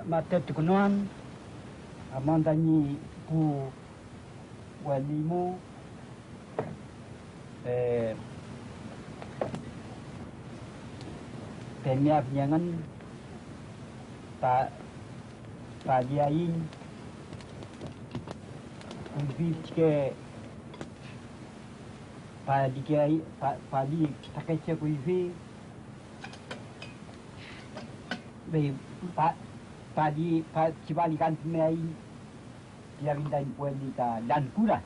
Mata tukunuan amandani pu walimo temia penyangan padiain kuivi padi takaicha kuivi padi cibalikan pemai yang dan puelita dan pura.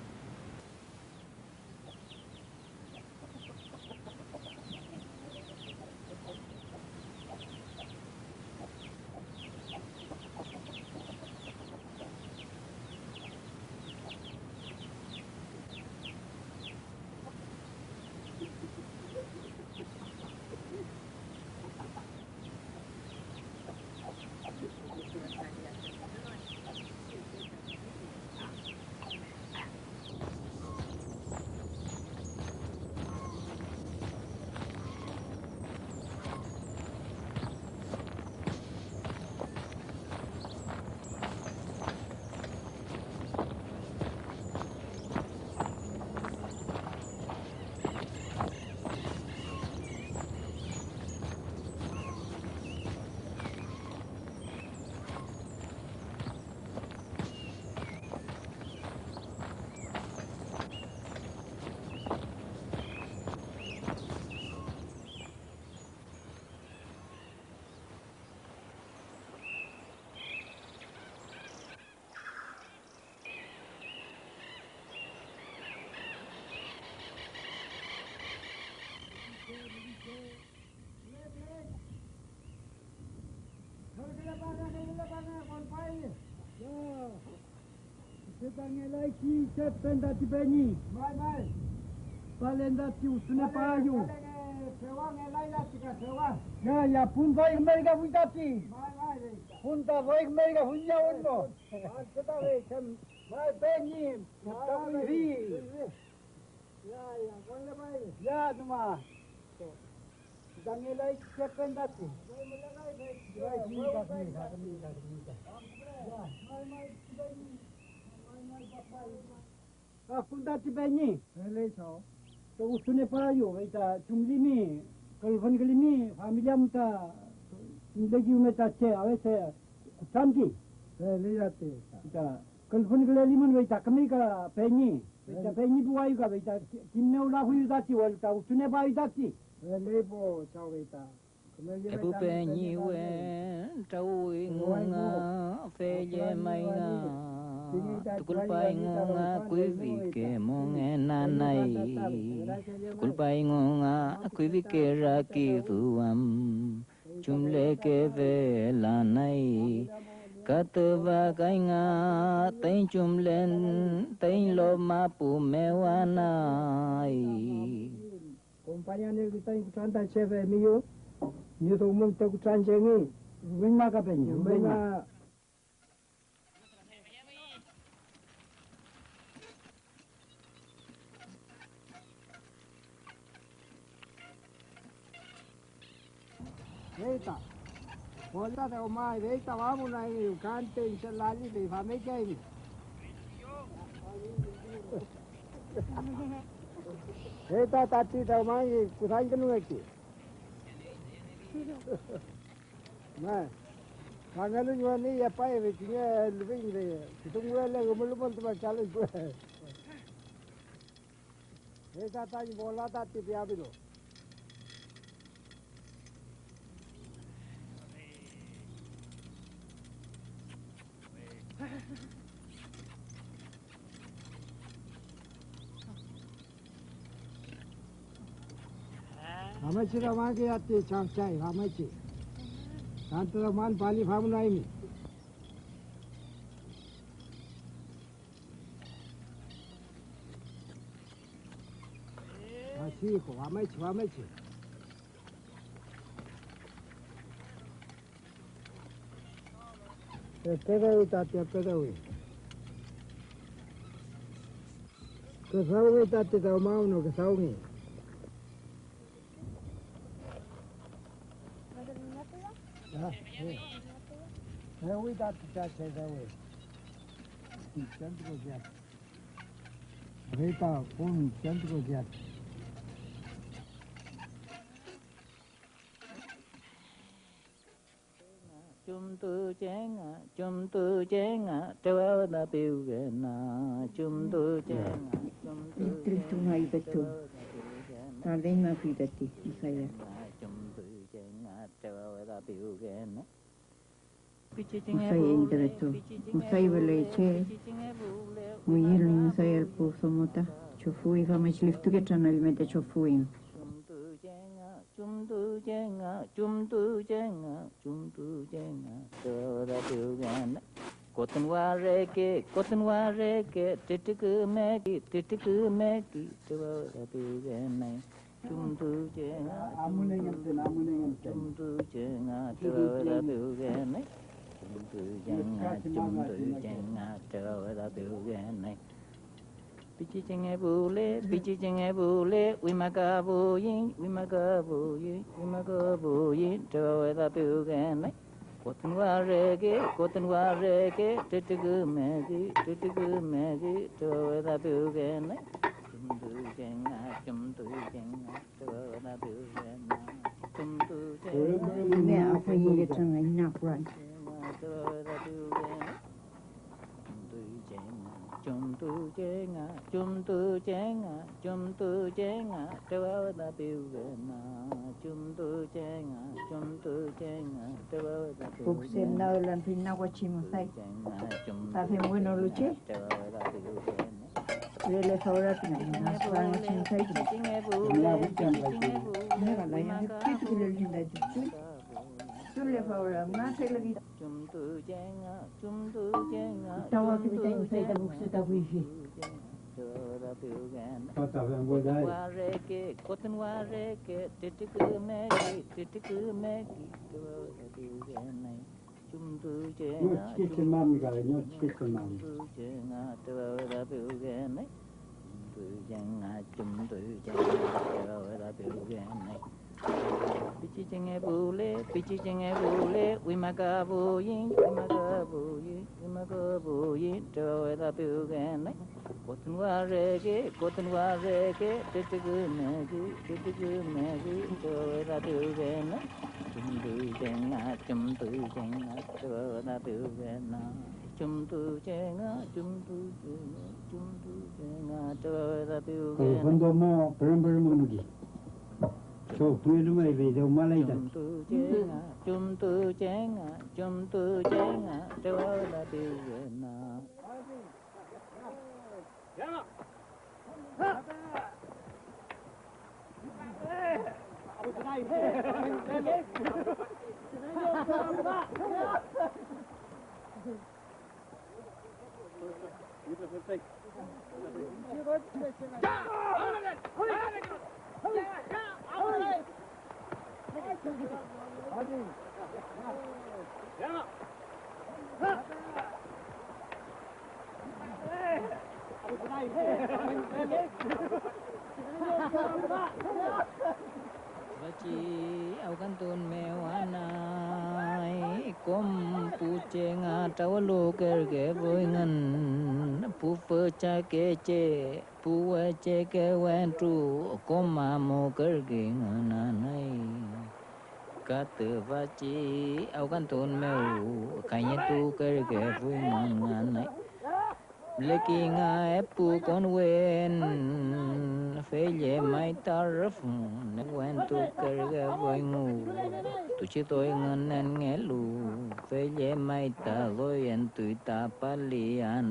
Setangnya lagi cepen dati benyi. Mai. Palin dati usune payu. Sewang elai dati ka sewang. Ya pun vai mereka pun dati. Mai. Pun ta vai mereka punya undo. Kita ve sem mai benyi. Tapi ya boleh mai. Ya cuma. Setangnya lagi cepen dati. Aku dah tiba-tiba. Lepas tu usune payu, kita cumlimi, kalau kelimi, familia muda, lagi umeta ceh, awak cantik. Lihat kita kalau kelima kita kami ka penyi, kita penyi buai ka kita kimnya ulah huyu dati, kita usune payu dati. Lepo tahu kita. Ebu penyi wen tahu inga feje mainga tukul paingonga kuivi ke mongenanai tukul paingonga kuivi ke raki tuam jumle ke velanai katwa kainga tain jumlen tain lo mapu mewanai kompanya ni kita ikut chef miyo. Ni tu umum tak cancengi, memang apa ni? Memang. Veta, boleh tak omai? Veta, kamu naik kante insyaallah di family ni. Veta tadi tak omai, kusain kenu lagi. Nah, kalau you ni apa yang kita lebih ni, kita mula lagi belum tu macam tu. Kita tadi bola tadi biar dulu. Ramai cira magi hati cangcai, ramai cira. Antara man bali fahamu naimi. Masih ko, ramai cira. Pedawi tati pedawi. Kesawi tati tahu mau no kesawi. Dewi dat caca dewi. Centro jat. Mereka pun centro jat. Chum tu chenga, tewa da piugena. Chum tu chenga, Tristungai betul. Talvez ma fidati, saya. chum tu chenga, tewa da piugena. Saya indireto. Saya belajar. Muyil saya puso mota. Chofui va mais liftu que chana limite chofui. Chum tu chenga, tewa da piugena. Cotton wareke, titiku meki, tewa da piugena. Chum tu chenga, chum tu chenga, tewa da piugena. Chum tu chenga, tewa da piugena. Pichi chenge bule, wimaka boyin, tewa da piugena. Cotton wareke, titiku meki, tewa da piugena. Chum tu chenga, tewa da piugena. Chum tu chenga, Me apa ye chana ina kuran. tewa da piugena. Chum tu chenga, tewa da piugena. Chum tu chenga, tewa da piugena. Puksen na ulan pinna wachimo sai. Tapi bueno luche. Lele saura pinna. Nasran wachimo sai. Mera la ya kitu kile linda tu. Sulle faura ma sai lagi. Chum tu chenga, Tawa kita yang sai da buksu ta wifi. Cotton wareke, titiku meki, tewa da piugena. Chum tu chenga, tewa da piugena. Chum tu chenga, tewa da piugena. Pichi chenge bule, wimaka boyin, tewa da piugena. Cotton wareke, titiku meki, tewa da piugena. Chum tu chenga, tewa da piugena. Chum tu chenga, tewa da piugena. Quando mo prendere nugi. So, tu lu mai vede un malai da. Chum tu chenga, tewa da piugena. Bachi au kantun mewanai kom puche nga tawalo kerge boingan pu percha keche pu che ke wentu koma mo kerge nganai katu bachi au kantun meu kanya tu kerge boingan nganai leki nga epu con wen phê mai tarf ne wen tu kerga boingu tu chi tôi ngan nen nghe lu phê mai ta loi en tu ta palian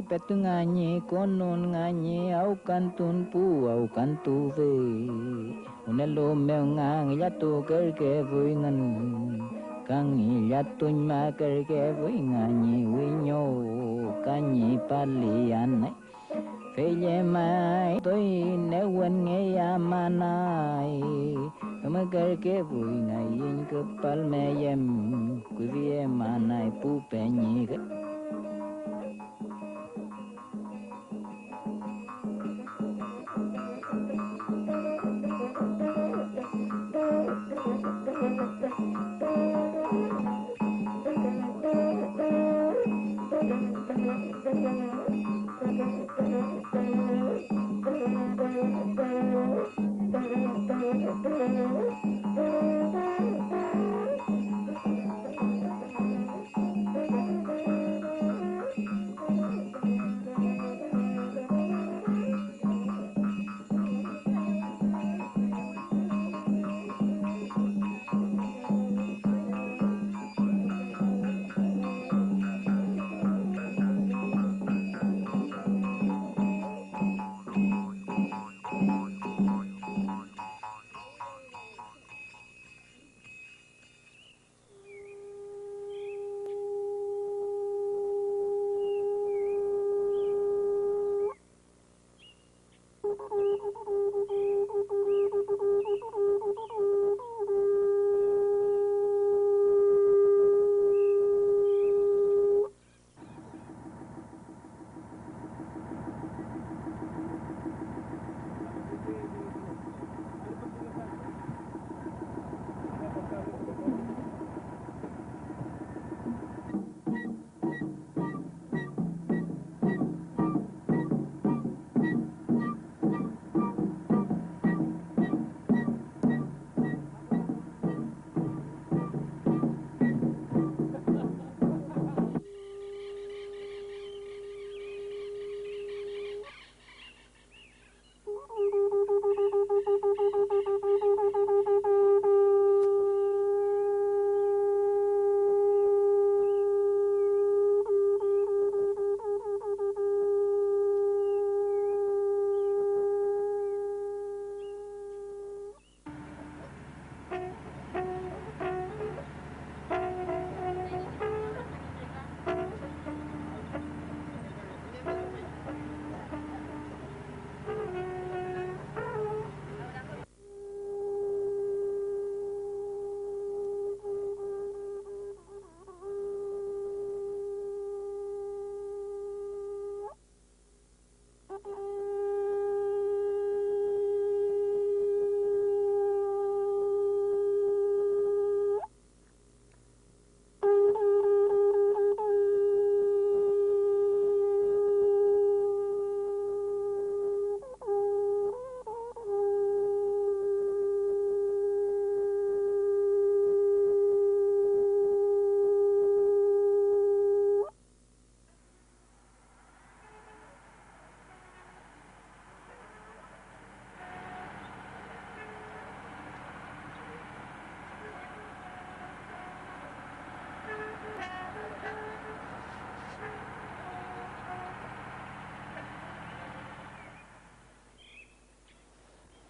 Petu nganye konon nganye au kantun pu au kantu ve unelo meo ngang yato kerke vui ngan kang yato ma kerke vui nganye winyo kanyi palian phê mai tôi nếu quên nghe yamanai mà kerke vui ngày in kepal meyem quý vị em manai pu penyi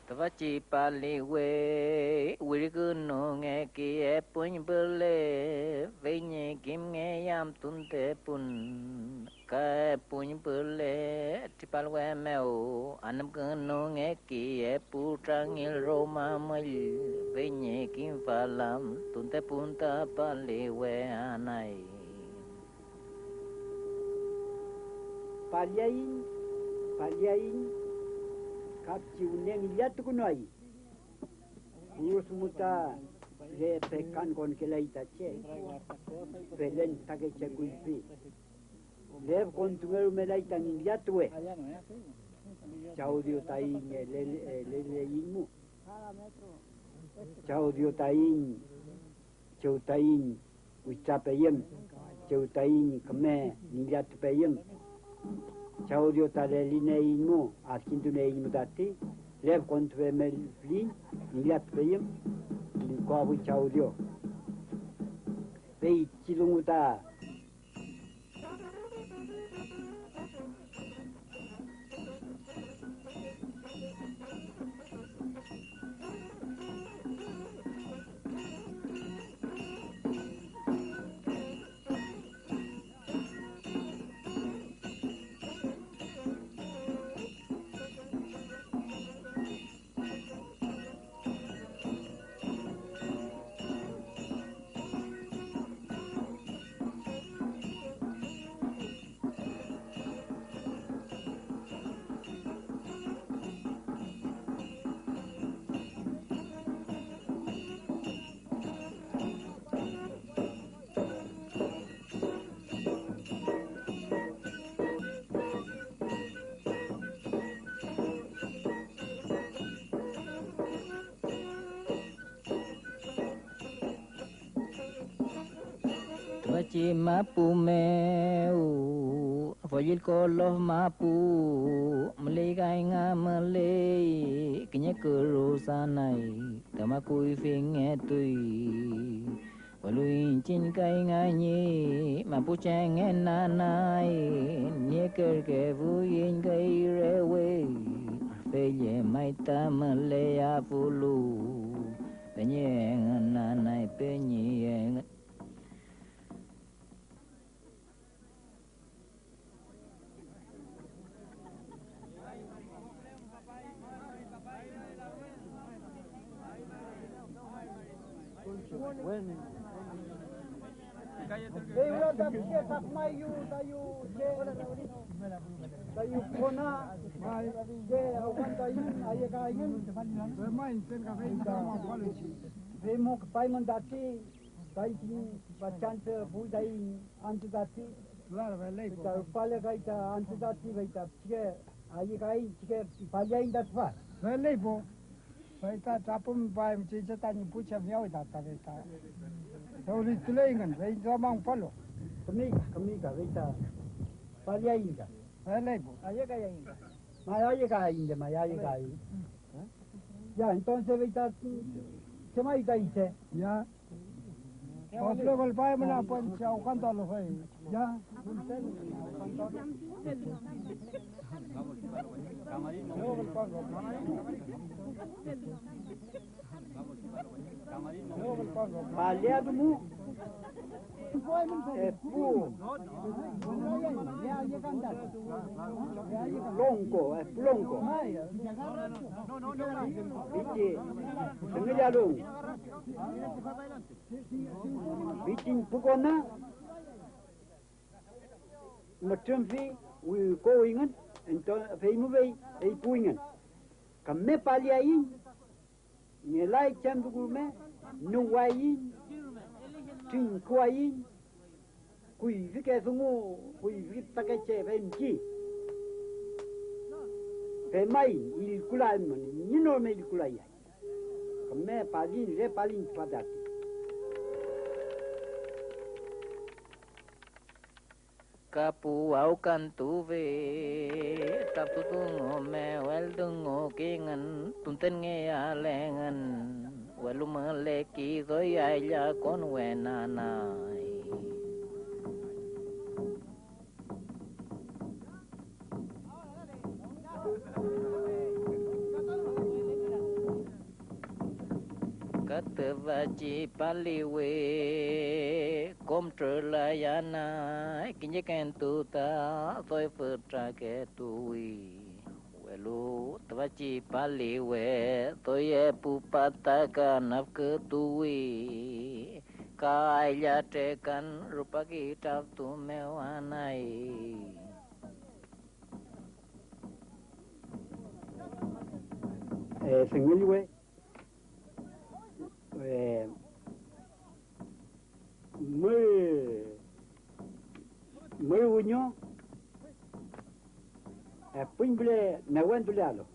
Tavachi pali we wirikuno nghe kia puny bele venye kim nghe yam tunte pun ka puny bele tipal we meu anam kuno nghe kia putrangil roma mal venye kim falam tunte punta pali we anai Paliain kapci uneng lihat tu kunai. Urus muta le pekan con que la itache pelen take che kuipi le con tu me la itan ya tue chao dio tai le imu chao dio tai chau tai ucapayem chau tai kame nilat payem chao dio tale line imu akintu ne imu dati le con tu me flin nilat payem qua với cháu điều đây chỉ luôn ta Machi Mapu Meu, Bollilco Mapu, Meligai Malay, Kinyakuru Sanai, Tamakui Fingetui, Waluin Chinkai Ngani, Mapuche Nanai, Niekerkevuin Gai Rewe, Feye Maita Malaya Fulu, Penyeng Nanai Penyeng. Dewa tapi tak mayu tayu kona je awan tayu ayah kain bermain sen kafe sama polisi demo pai mandati pai bacan se budai antidati lar velai kita pale kaita antidati kaita je ayah kain je palai datwa velai bo kaita tapum pai macam tanya pucat miau data kaita Tauri tulengan, saya jamang palo. Kami kita palai inga. Palai bu. Ayah kaya inga. Maya kaya. Ya, entonces kita cuma kita ise. Ya. Kalau kalau pai mana pun jauh kan tahu lah. Ya. Baleado-mu é puro, longo, é longo. Sengaja long. Bikin pukona, macam fi, kau ingat, entah faham apa, puingan. Kami paliain, nilai jam tu me. Nuwain, Tinquain, qui che sono, qui vita che c'è, venci. Per mai il culai, non il culai. Come Palin, re Palin spadati. Kapu au kantu ve, tapu tungo me wel tungo kingan, tunten nge alengan. Walu meleki doi aja kon wenanai. Kata vaci paliwe kom terlayana kinjekan tuta doi putra ketui. Lu twaci paliwe toye pupataka nafketui kaya tekan rupa kita tu mewanai Sengilwe muy uño pimble nawantulealo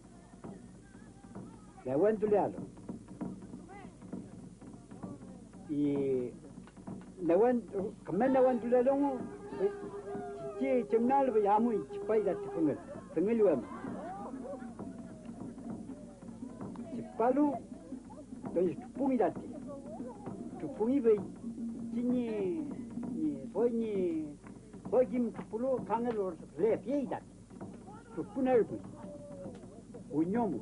y nawantulealo ci chemnal ba yamu chipai da tengel wam chipalu to pungi dati tu pungi be ni foi kim pulo kangelo le fiida tu punel bu unyomu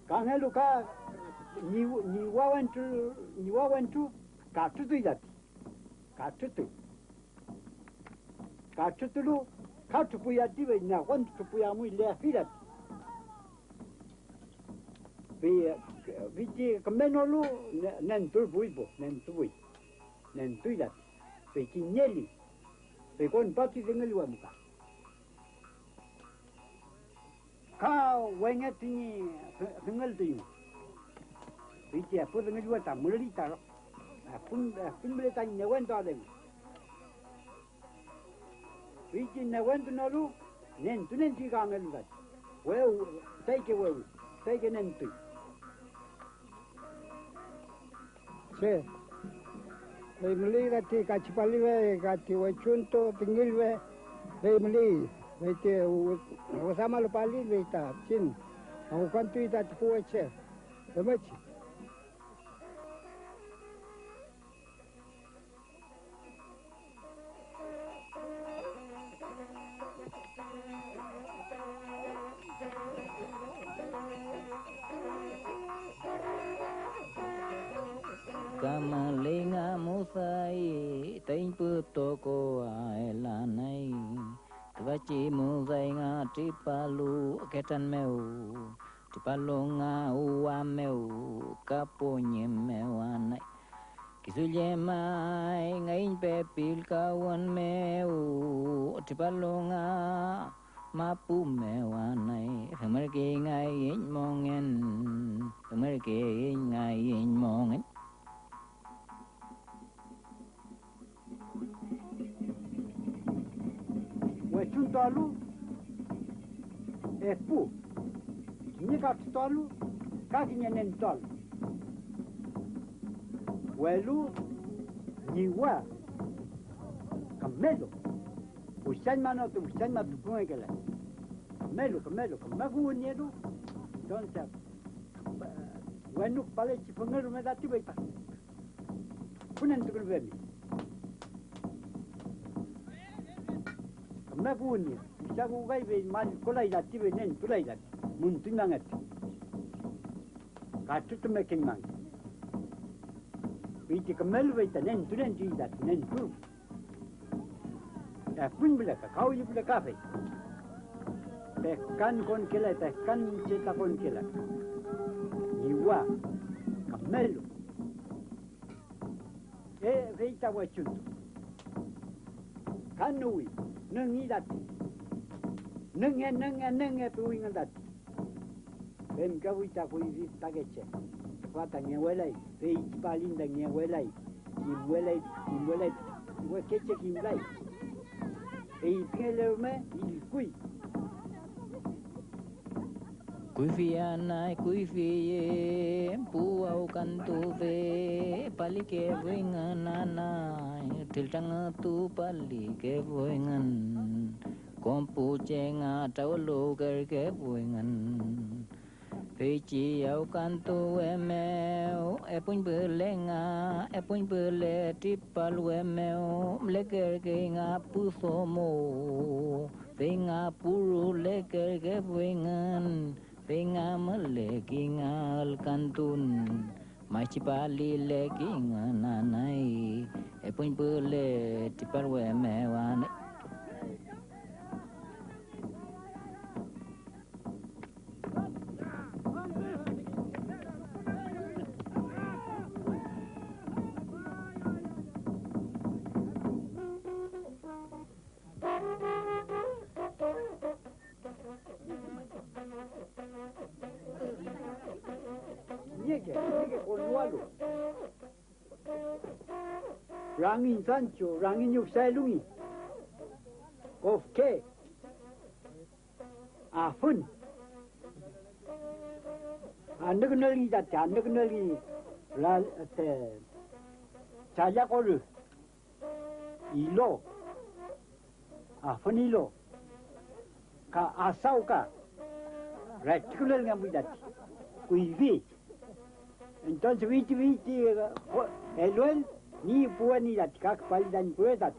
kangelo ka ni wawantu ka tutu dati ka tutu ka tu puya dibe na wan tu puya mu le fiida Viti kamenolu nentul buibo nentuida pe kinyeli pe kon pati dengeli wamuka ka wengetini dengel tu viti apu dengeli wata mulita apun beleta newento adem viti newento nolu nentu kangelu gat weu take nentu se meli gati kacipali we gati wachunto tingil we meli te usama lo pali we ta chin au kantu ita tipu cheemachi Kamalinga musai tempu toko aelanai Tvachi musai nga tripalu ketan meu Tripalonga ua meu kaponye meu anai Kisulyemai ngain pepil kawan meu Tripalonga Mapu Meu anai Merke ngain mongen Merke ngain mongen Wechuntalu pu ni kaktalu kakinya nental welu niwa kamelo usan mano kuengela kamelo kamagunieru entonces bueno pale chifongero me dati baita kunen tukulbemi Mapunya, bisa bukai be mal kolai dati be nen tulai dati, muntin banget. Kacau tu makin mang. Biji kemel be nen tulen dati nen tu. Dah pun bila kau je bila kafe. Tehkan kon kela, tehkan cerita kon kela. Jiwa, kemel. Veita wacun. Kanui. Nengi dati, nenge puingan dati. Bem kau ita kui tageche. Fata ngewelai, vei Palin da ngewelai, imwelai, wekeche kimlai. Vei pingeleume ilkui. Kuifianai kuifie puau kantu ve palike wingananai tiltang tu palike wingan kompu cenga tawlo kerke wingan Peci au kantu emeu epun belenga epun bele tipal emeu leker ke ngapu somo penga puru leker ke wingan Penga melekingal kantun Maci pali lekingal nanai Epun bele tipar wemewane Niege con lualo. rangin Sancho, rangin yuk sai lungi. Of ke. Afun. Anda kenal ni jat, anda kenal ni la caya koru. Ilo. Afun ilo. Ka asau ka. Reticular ngam jat. Kuivi. Entonces viti el ni puan ni dat kak palidan puedat.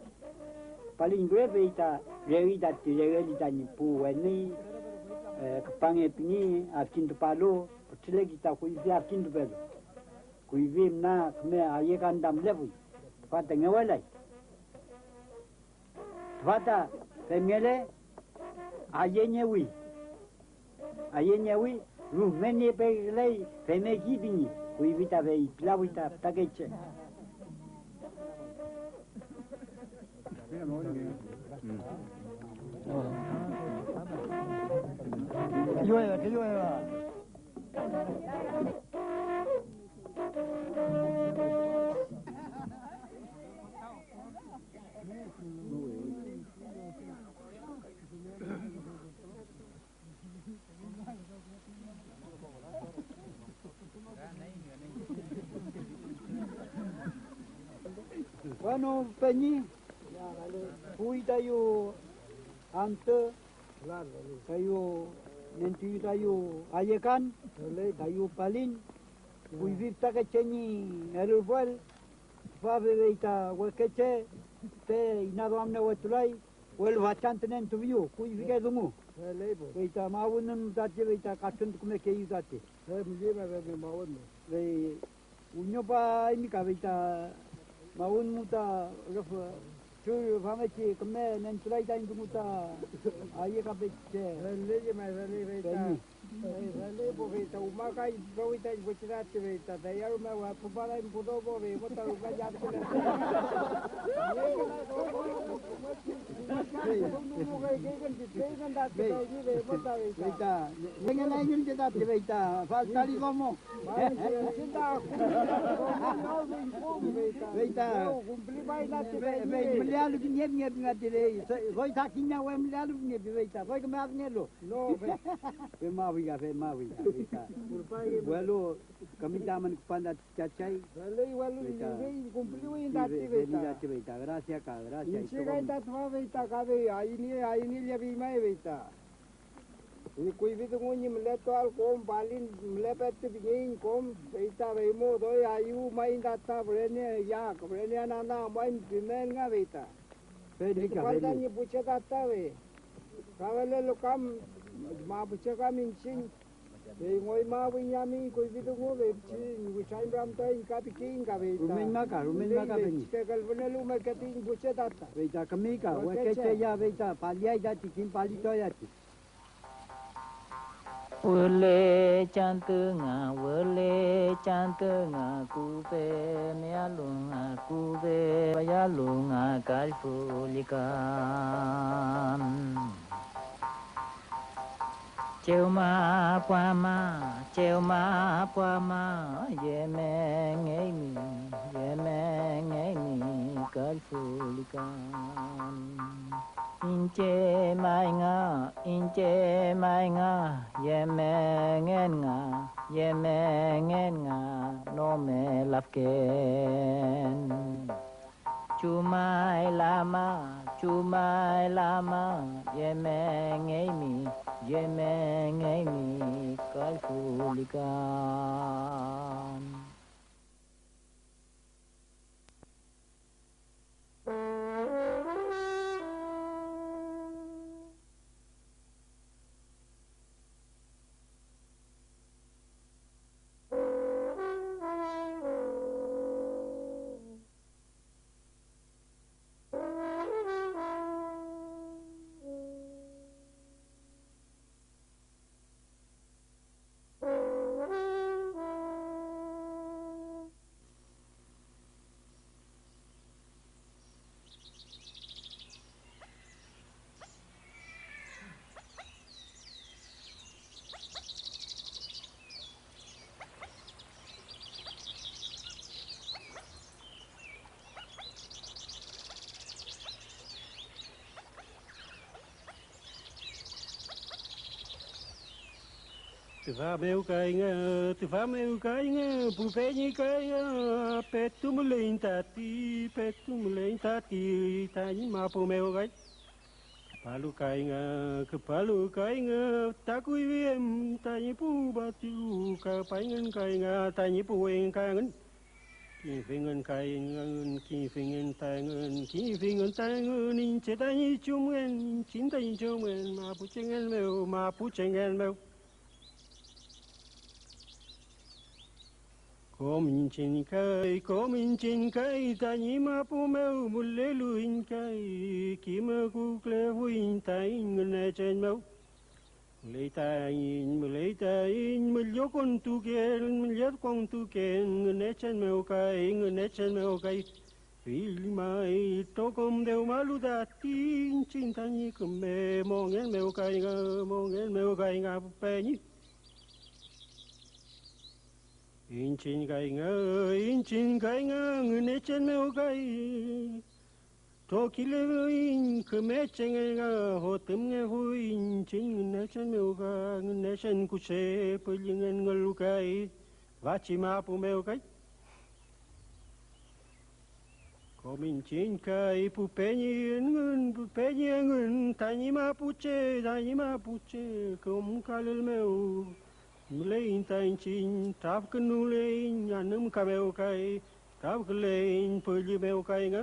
Palin beita revidat revidat ni puan ni kepange pini akin tu palo putile kita kuivi akin tu palo. Kuivi na kme aye kan dam lebu. Fata ngewalai. Fata femele aye nyewi. Aye nyewi rumene pe lei feme kibini. Kuivi ta vei plavita takeche. Que llueva. Bueno, Peñi, fui tayo ante, tayo nanti tayo ayekan, tayo Palin, fui vista que cheni el vuel, fa veita huequeche, te inado amne huetulai, huel bastante nentu vio, fui vike dungu. Veita mawunun dati veita katun kume keyu dati. Ve unyo pa imika veita Maun muta rafa tu famachi kame nentrai tain muta aye ka beche le mai le veta le bo veta umakai bawita bochira te veta dayaru ma wa pupala in pudo bo ve bota uga ya veta venga la ingin jeda te veta faltali como veta cumpli mai na te veta lu nyep nyep ngati le voi ta kinya wa mlia lu nyep veta voi kama ngelo no ve mawiga veta bueno kami taman panda chachai walu ve cumpli wi ndati veta gracias ka gracias chega ndat va veta ka ve aini le vi mai veta ni kui vi tungu ni mle to al kom Palin mle pet bingin kom veta ve mo doi ayu mai ndata brene ya brene na mai bimen nga veta Felipe Laredo ni puche data ve kavele lo kam MAPUCHE kam inchin ve ngoi ma winyami kui vi tungu ve chi ni chain ram tai ka pikin ka veta rumen maka beni ke kalvene lu me ketin puche data veta kamika wa keche ya veta palia dati kin palito ya ti Wale chantunga, wale chantunga, kube mealunga, kube bayalunga, kalfulikan. Cheuma puama, yemeng emi, kalfulikan. Inche mai nga, yemengen nga, no me lafken. Chumai lama, yemeng emi, kalfulikan. từ pha meu cái nghe pu pe ni cái pe tu mu lên ta ti ta ni ma pu meu cái palu cái nghe ta kui viem ta ni pu ba tu ka pai ngen cái nghe ta ni pu wen ka ngen ki phingen cái ngen ki phingen ta ngen in che ta ni chung ngen chin ta ni chung ngen ma pu chen meu có mình trên cái ta nhĩ ma pu meu một lễ luin cái kí mơ cu lễ vui tay người này trên meu lễ ta in một liốt con tu kia người này trên meu cái vì mai to com đều má lu ta tin trên ta nhĩ cầm mê mong ngén meu cái ngà pe nhĩ in trên cái ngơ người nét trên meu cái to kí lê in cứ mẹ trên ngơ hồ tấm nghe vui in trên người nét trên meu cái người nét trên cu xe bơi liên ngân lu cái và chỉ ma pu meu cái có mình trên cái pu pe ni ngân ta ni MAPUCHE cũng cả lê meu Mulai tain chin tap ke nulai nyanum ka meu kai tap ke lein pergi meu kai nga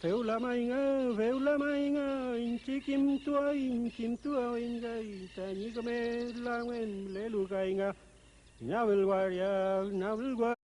Phèo la mai nga in chi kim tua in gai ta ni ka me la men le lu gai nga na vil wa